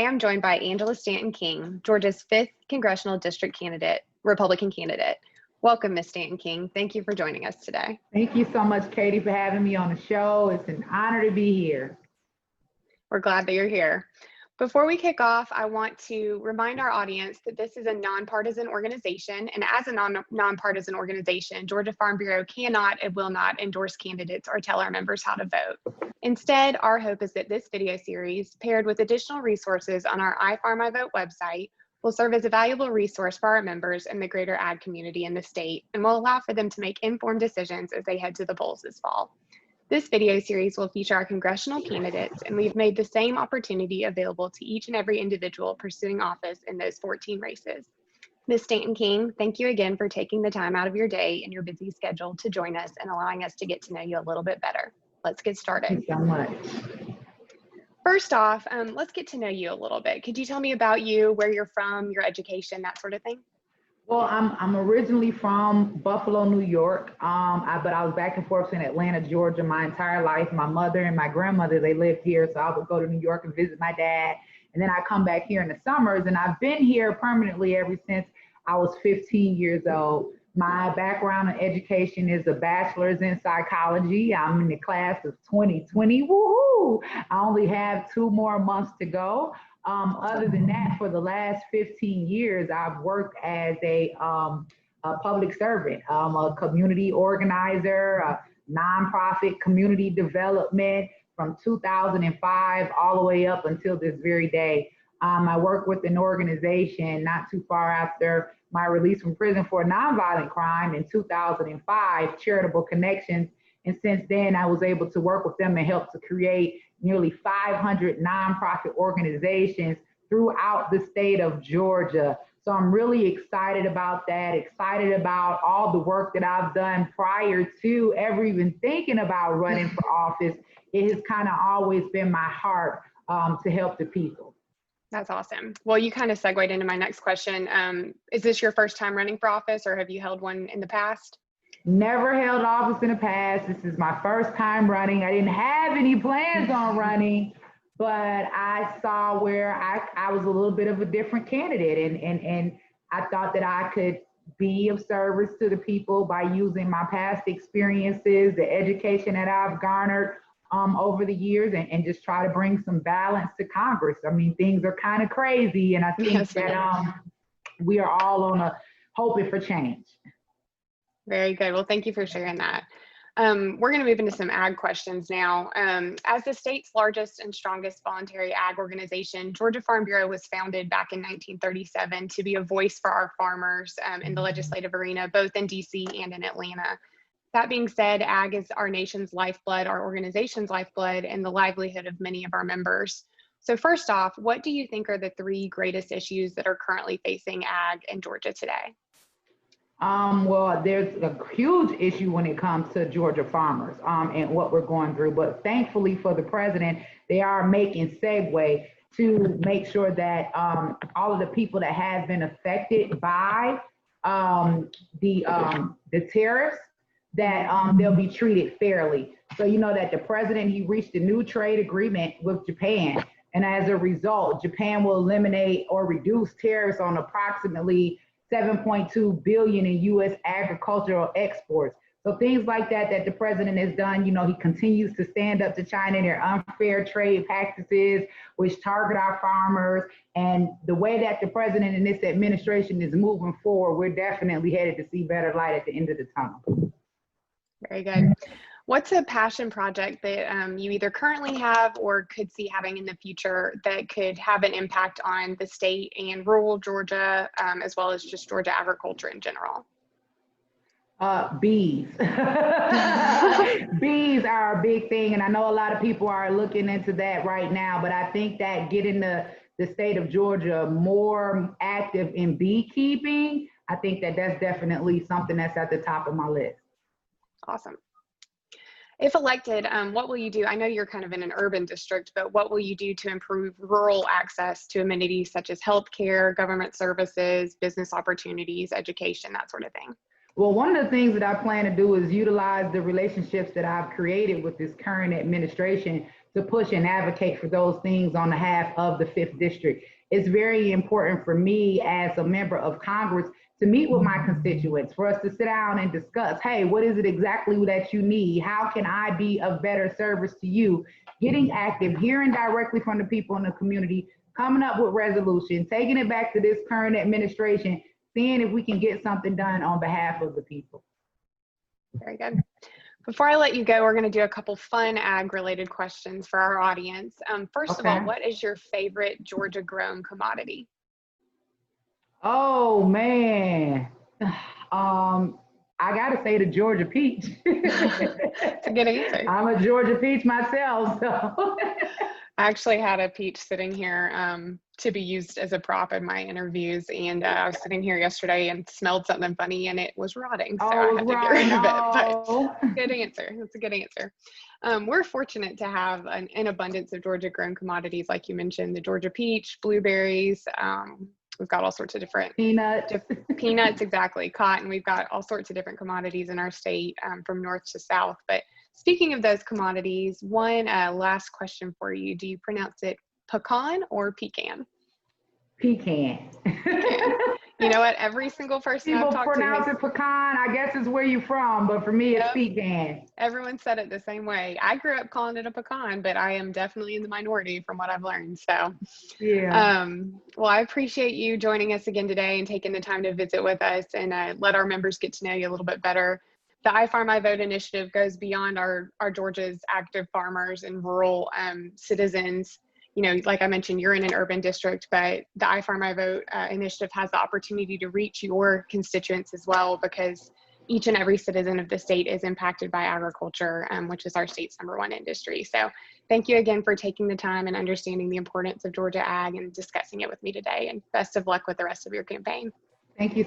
I'm joined by Angela Stanton-King, Georgia's 5th Congressional District candidate, Republican candidate. Welcome, Ms. Stanton-King. Thank you for joining us today. Thank you so much, Katie, for having me on the show. It's an honor to be here. We're glad that you're here. Before we kick off, I want to remind our audience that this is a nonpartisan organization, and as a nonpartisan organization, Georgia Farm Bureau cannot and will not endorse candidates or tell our members how to vote. Instead, our hope is that this video series, paired with additional resources on our iFarmIVote website, will serve as a valuable resource for our members and the greater ag community in the state, and will allow for them to make informed decisions as they head to the polls this fall. This video series will feature our congressional candidates, and we've made the same opportunity available to each and every individual pursuing office in those 14 races. Ms. Stanton-King, thank you again for taking the time out of your day and your busy schedule to join us and allowing us to get to know you a little bit better. Let's get started. Thank you so much. First off, let's get to know you a little bit. Could you tell me about you, where you're from, your education, that sort of thing? Well, I'm originally from Buffalo, New York, but I was back and forth in Atlanta, Georgia my entire life. My mother and my grandmother, they lived here, so I would go to New York and visit my dad, and then I come back here in the summers, and I've been here permanently ever since I was 15 years old. My background in education is a bachelor's in psychology. I'm in the class of 2020, woohoo! I only have 2 more months to go. Other than that, for the last 15 years, I've worked as a public servant, a community organizer, a nonprofit community development from 2005 all the way up until this very day. I work with an organization not too far after my release from prison for a nonviolent crime in 2005, Charitable Connections. And since then, I was able to work with them and help to create nearly 500 nonprofit organizations throughout the state of Georgia. So I'm really excited about that, excited about all the work that I've done prior to ever even thinking about running for office. It has kind of always been my heart to help the people. That's awesome. Well, you kind of segued into my next question. Is this your first time running for office, or have you held one in the past? Never held office in the past. This is my first time running. I didn't have any plans on running, but I saw where I was a little bit of a different candidate, and I thought that I could be of service to the people by using my past experiences, the education that I've garnered over the years, and just try to bring some balance to Congress. I mean, things are kind of crazy, and I think that we are all on a hoping for change. Very good. Well, thank you for sharing that. We're going to move into some ag questions now. As the state's largest and strongest voluntary ag organization, Georgia Farm Bureau was founded back in 1937 to be a voice for our farmers in the legislative arena, both in DC and in Atlanta. That being said, ag is our nation's lifeblood, our organization's lifeblood, and the livelihood of many of our members. So first off, what do you think are the 3 greatest issues that are currently facing ag in Georgia today? Well, there's a huge issue when it comes to Georgia farmers and what we're going through. But thankfully for the president, they are making segue to make sure that all of the people that have been affected by the tariffs, that they'll be treated fairly. So you know that the president, he reached a new trade agreement with Japan. And as a result, Japan will eliminate or reduce tariffs on approximately 7.2 billion in U.S. agricultural exports. So things like that the president has done, you know, he continues to stand up to China and their unfair trade practices, which target our farmers. And the way that the president and this administration is moving forward, we're definitely headed to see better light at the end of the tunnel. Very good. What's a passion project that you either currently have or could see having in the future that could have an impact on the state and rural Georgia, as well as just Georgia agriculture in general? Bees. Bees are a big thing, and I know a lot of people are looking into that right now, but I think that getting the state of Georgia more active in beekeeping, I think that that's definitely something that's at the top of my list. Awesome. If elected, what will you do? I know you're kind of in an urban district, but what will you do to improve rural access to amenities such as healthcare, government services, business opportunities, education, that sort of thing? Well, one of the things that I plan to do is utilize the relationships that I've created with this current administration to push and advocate for those things on behalf of the 5th District. It's very important for me as a member of Congress to meet with my constituents, for us to sit down and discuss, hey, what is it exactly that you need? How can I be of better service to you? Getting active, hearing directly from the people in the community, coming up with resolution, taking it back to this current administration, seeing if we can get something done on behalf of the people. Very good. Before I let you go, we're going to do a couple fun ag-related questions for our audience. First of all, what is your favorite Georgia-grown commodity? Oh, man. I got to say the Georgia peach. It's a good answer. I'm a Georgia peach myself, so. I actually had a peach sitting here to be used as a prop in my interviews, and I was sitting here yesterday and smelled something funny, and it was rotting, so I had to get rid of it. But good answer. That's a good answer. We're fortunate to have an abundance of Georgia-grown commodities, like you mentioned, the Georgia peach, blueberries. We've got all sorts of different peanuts, exactly, cotton. We've got all sorts of different commodities in our state, from north to south. But speaking of those commodities, one last question for you. Do you pronounce it pecan or pecan? Pecan. Pecan. You know what? Every single person I've talked to. People pronounce it pecan. I guess it's where you're from, but for me, it's pecan. Everyone said it the same way. I grew up calling it a pecan, but I am definitely in the minority from what I've learned. So, yeah. Well, I appreciate you joining us again today and taking the time to visit with us and let our members get to know you a little bit better. The I Farm, I Vote initiative goes beyond our Georgia's active farmers and rural citizens. You know, like I mentioned, you're in an urban district, but the I Farm, I Vote initiative has the opportunity to reach your constituents as well, because each and every citizen of the state is impacted by agriculture, which is our state's #1 industry. So thank you again for taking the time and understanding the importance of Georgia ag and discussing it with me today. And best of luck with the rest of your campaign. Thank you so